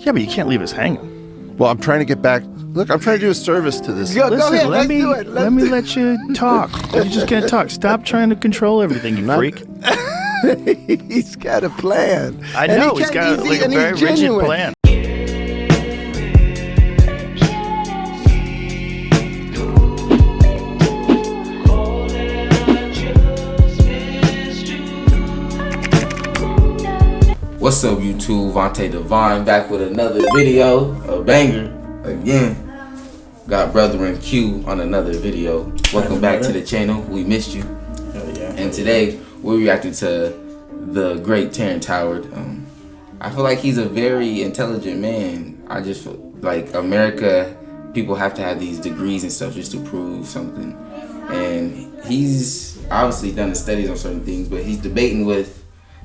Yeah, but you can't leave us hanging. Well, I'm trying to get back. Look, I'm trying to do a service to this. Go ahead, let let's me do it. let me let you talk. You're just gonna talk. Stop trying to control everything, you freak. He's got a plan. I know he's got like a very rigid plan. What's up, YouTube? Vontae Divine back with another video, a banger again. Got Brother and Q on another video. Welcome back to the channel. We missed you. Hell yeah. And today we're reacting to the great Terrance Howard. I feel like he's a very intelligent man. I just feel like America, people have to have these degrees and stuff just to prove something. And he's obviously done the studies on certain things, but he's debating with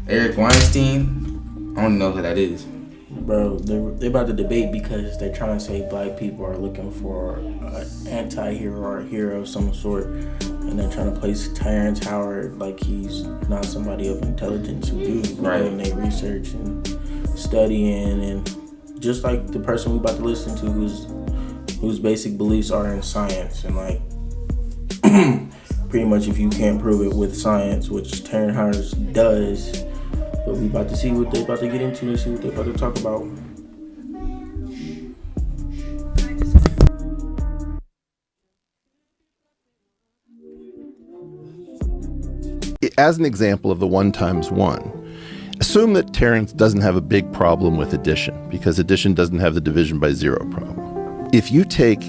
Eric Weinstein. I don't know who that is. Bro, they're about to debate because they're trying to say black people are looking for an anti-hero or a hero of some sort. And they're trying to place Terrance Howard like he's not somebody of intelligence who do doing their research and studying. And just like the person we're about to listen to whose basic beliefs are in science. And like, pretty much if you can't prove it with science, which Terrance Howard does, but we about to see what they're about to get into and see what they're about to talk about. As an example of the 1 times 1, assume that Terrance doesn't have a big problem with addition because addition doesn't have the division by 0 problem. If you take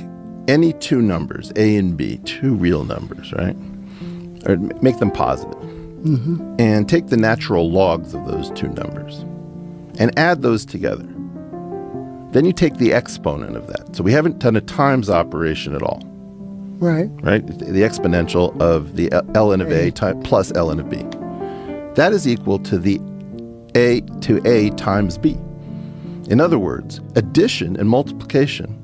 any two numbers, A and B, two real numbers, right, or make them positive, and take the natural logs of those two numbers and add those together. Then you take the exponent of that. So we haven't done a times operation at all. Right. Right? The exponential of the ln of A plus ln of B. That is equal to the A to A times B. In other words, addition and multiplication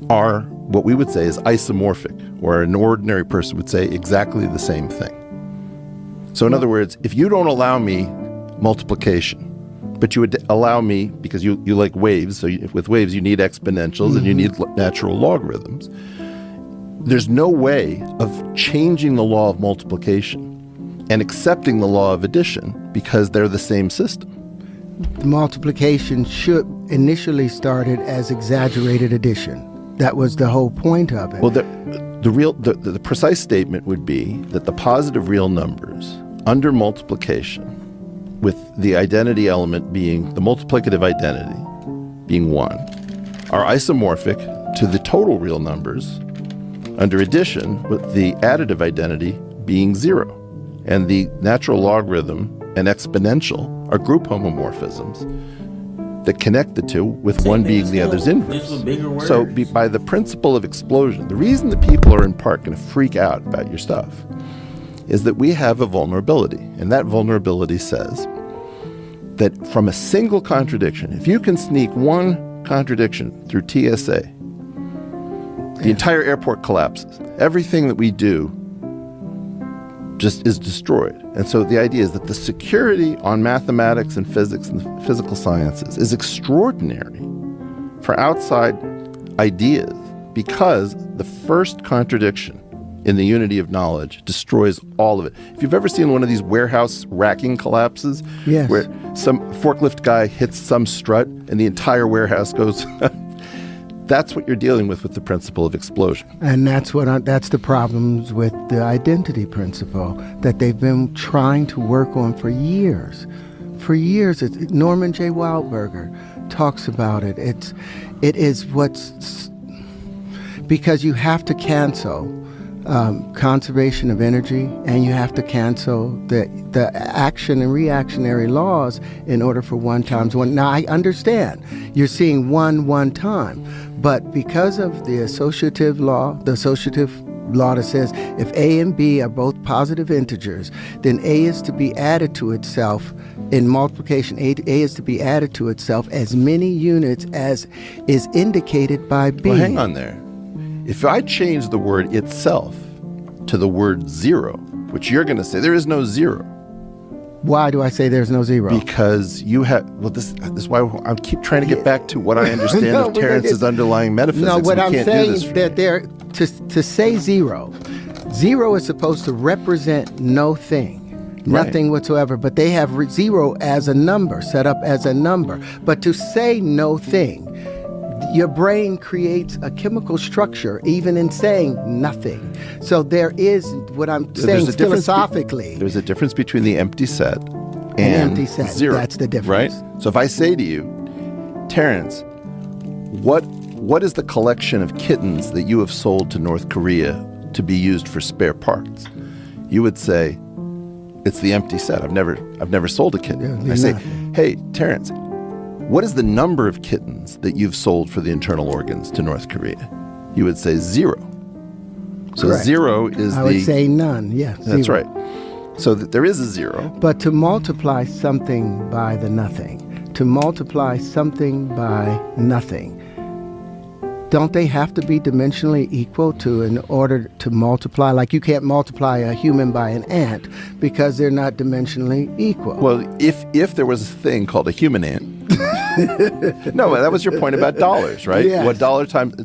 are what we would say is isomorphic, or an ordinary person would say exactly the same thing. So in other words, if you don't allow me multiplication, but you would allow me, because you like waves, so with waves you need exponentials and you need natural logarithms, there's no way of changing the law of multiplication and accepting the law of addition because they're the same system. The multiplication should initially started as exaggerated addition. That was the whole point of it. Well, the precise statement would be that the positive real numbers under multiplication, with the identity element being the multiplicative identity being 1, are isomorphic to the total real numbers under addition, with the additive identity being 0. And the natural logarithm and exponential are group homomorphisms that connect the two, with one being the other's inverse. So by the principle of explosion, the reason that people are in part going to freak out about your stuff is that we have a vulnerability. And that vulnerability says that from a single contradiction, if you can sneak one contradiction through TSA, the entire airport collapses. Everything that we do just is destroyed. And so the idea is that the security on mathematics and physics and the physical sciences is extraordinary for outside ideas, because the first contradiction in the unity of knowledge destroys all of it. If you've ever seen one of these warehouse racking collapses, yes, where some forklift guy hits some strut and the entire warehouse goes, that's what you're dealing with the principle of explosion. And that's the problems with the identity principle that they've been trying to work on for years. For years, Norman J. Wildberger talks about it. It is because you have to cancel conservation of energy, and you have to cancel the action and reactionary laws in order for 1 times 1. Now, I understand you're seeing one time, but because of the associative law that says if A and B are both positive integers, then A is to be added to itself in multiplication. A is to be added to itself as many units as is indicated by B. Well, hang on there. If I change the word itself to the word 0, which you're going to say there is no 0. Why do I say there's no zero? Because you have, well, this is why I keep trying to get back to what I understand No, of Terrance's underlying metaphysics. No, what We I'm can't do saying this is for that you. to say zero is supposed to represent no thing. Nothing whatsoever, but they have zero as a number, set up as a number. But to say no thing, your brain creates a chemical structure even in saying nothing. So there is, what I'm saying There's a difference philosophically. There's a difference between the empty set and empty set, zero. that's the difference. Right? So if I say to you, Terrance, what is the collection of kittens that you have sold to North Korea to be used for spare parts? You would say, it's the empty set. I've never sold a kitten. Yeah, I say, nothing. hey, Terrance, what is the number of kittens that you've sold for the internal organs to North Korea? You would say 0. So Correct. 0 is I would say none, yeah. That's zero. right. So there is a 0. But to multiply something by the nothing, to multiply something by nothing, don't they have to be dimensionally equal in order to multiply? Like you can't multiply a human by an ant because they're not dimensionally equal. Well, if there was a thing called a human ant. No, that was your point about dollars, right? Yes. What dollar times a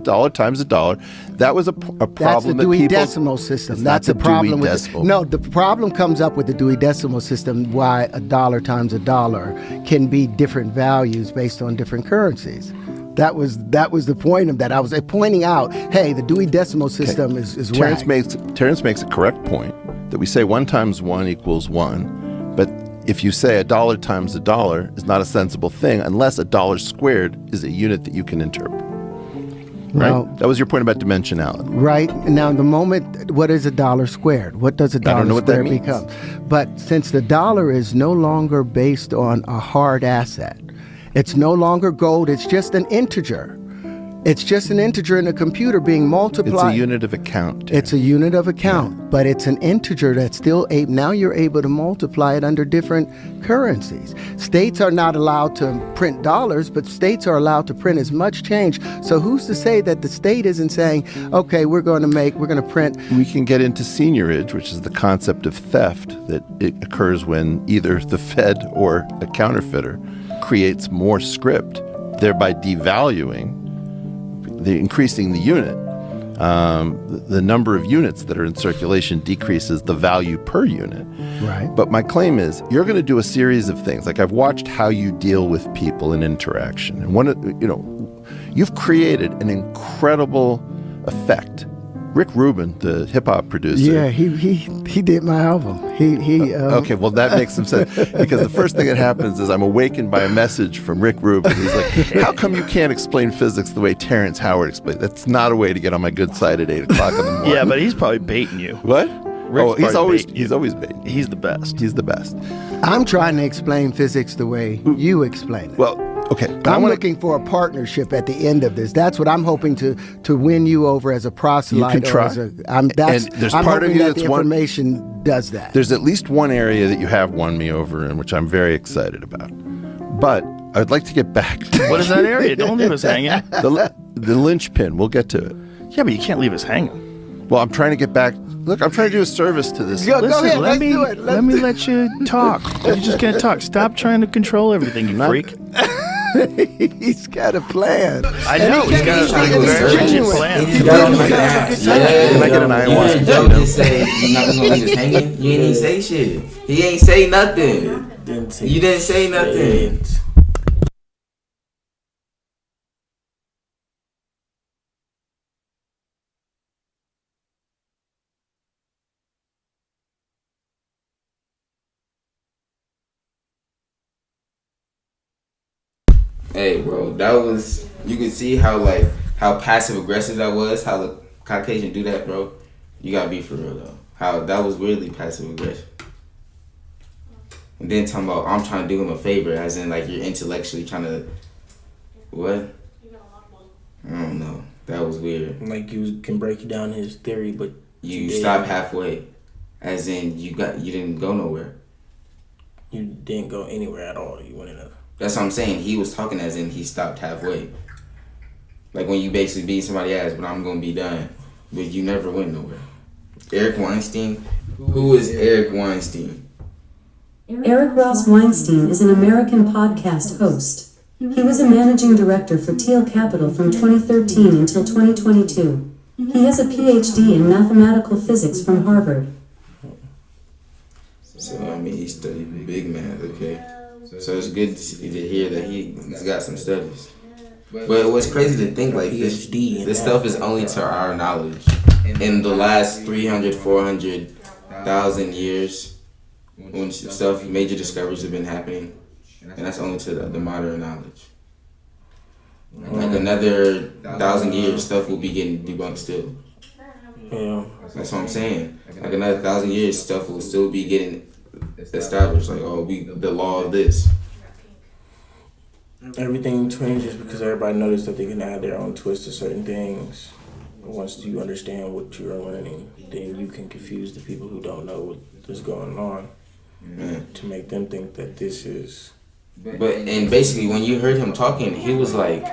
dollar? That was a problem That's the that Dewey people. Decimal System. It's That's not the the problem Dewey with Decimal. no. The problem comes up with the Dewey Decimal System. Why a dollar times a dollar can be different values based on different currencies. That was the point of that. I was pointing out, hey, the Dewey Decimal System is Terrance whack. Terrance makes a correct point that we say 1 times 1 equals 1, but if you say a dollar times a dollar is not a sensible thing unless a dollar squared is a unit that you can interpret. Right? Now, That was your point about dimensionality. right now, the moment, what is a dollar squared? What does a I don't know dollar what that squared means. become? But since the dollar is no longer based on a hard asset, it's no longer gold, it's just an integer. It's just an integer in a computer being multiplied. It's a unit of account. Terrance. It's a unit of account, but it's an integer that's still now you're able to multiply it under different currencies. States are not allowed to print dollars, but states are allowed to print as much change. So who's to say that the state isn't saying, okay, we're going to print. We can get into seigniorage, which is the concept of theft that it occurs when either the Fed or a counterfeiter creates more script, thereby devaluing, increasing the unit. The number of units that are in circulation decreases the value per unit. Right. But my claim is you're going to do a series of things. Like I've watched how you deal with people in interaction. And you've created an incredible effect. Rick Rubin, the hip hop producer. Yeah, he did my album. Okay, well that makes some sense because the first thing that happens is I'm awakened by a message from Rick Rubin. He's like, "How come you can't explain physics the way Terrance Howard explained? That's not a way to get on my good side at 8 o'clock in the morning." Yeah, but he's probably baiting you. What? Rick's he's probably always baiting you. he's always bait. He's the best. He's the best. I'm trying to explain physics the way you explain it. Well, okay, but I'm looking for a partnership at the end of this. That's what I'm hoping to win you over as a proselyte. You can try. I'm And there's I'm part of hoping you that that's the one- information does that. There's at least one area that you have won me over in, which I'm very excited about. But I would like to get back to What is that area? Don't leave us hanging. the linchpin. We'll get to it. Yeah, but you can't leave us hanging. Well, I'm trying to get back. Look, I'm trying to do a service to this. Go Listen, ahead, let let's me do it. let me let you talk. You just can't talk. Stop trying to control everything, you freak. He's got a plan. I know he's got a very rigid genuine. plan. He just got on my ass. Can I get an ayahuasca? Joe just say you're not gonna leave us hanging. You ain't even say shit. He ain't say nothing. You didn't say nothing. Hey, bro, that was, you could see how passive aggressive that was, how the Caucasian do that, bro. You gotta be for real though. How that was really passive aggressive. And then talking about I'm trying to do him a favor, as in like you're intellectually trying to, what? I don't know. That was weird. Like you can break down his theory, but You did. stopped halfway, as in you didn't go nowhere. You didn't go anywhere at all. You went in a. That's what I'm saying. He was talking as in he stopped halfway. Like when you basically beat somebody ass, but I'm gonna be done. But you never went nowhere. Eric Weinstein? Who is Eric Weinstein? Eric Ross Weinstein is an American podcast host. He was a managing director for Teal Capital from 2013 until 2022. He has a PhD in mathematical physics from Harvard. So, I mean, he studied big math, okay? So it's good to hear that he's got some studies. But what's crazy to think, like, this stuff is only to our knowledge. In the last 300, 400,000 years, when major discoveries have been happening, and that's only to the modern knowledge. Like another 1,000 years, stuff will be getting debunked still. Yeah. That's what I'm saying. Like another 1,000 years, stuff will still be getting established. Like, the law of this. Everything changes because everybody knows that they can add their own twist to certain things. Once you understand what you are learning, then you can confuse the people who don't know what is going on to make them think that this is. And basically, when you heard him talking, he was like,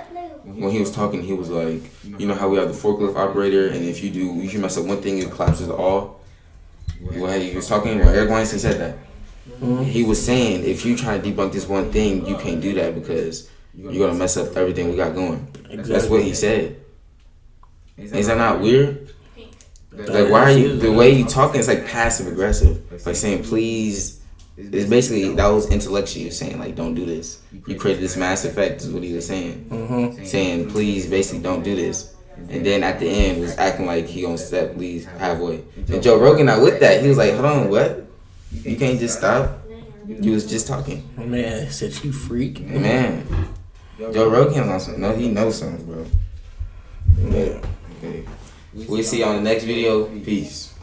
you know how we have the forklift operator, and if you mess up one thing, it collapses all. Well, he was talking, Eric Weinstein said that. He was saying, if you try to debunk this one thing, you can't do that because you're going to mess up everything we got going. Exactly. That's what he said. Is that not weird? Like, why are you, the way you talking is like passive aggressive. Like saying, please, it's basically, that was intellectual saying, like, don't do this. You created this mass effect, is what he was saying. Saying, please, basically, don't do this. And then at the end, was acting like he gonna step, leave halfway. And Joe Rogan not with that. He was like, hold on, what? You can't just stop. You was just talking. Man, said you freak. Man, Joe Rogan on something. No, he knows something, bro. Yeah. Okay. We'll see you on the next video. Peace.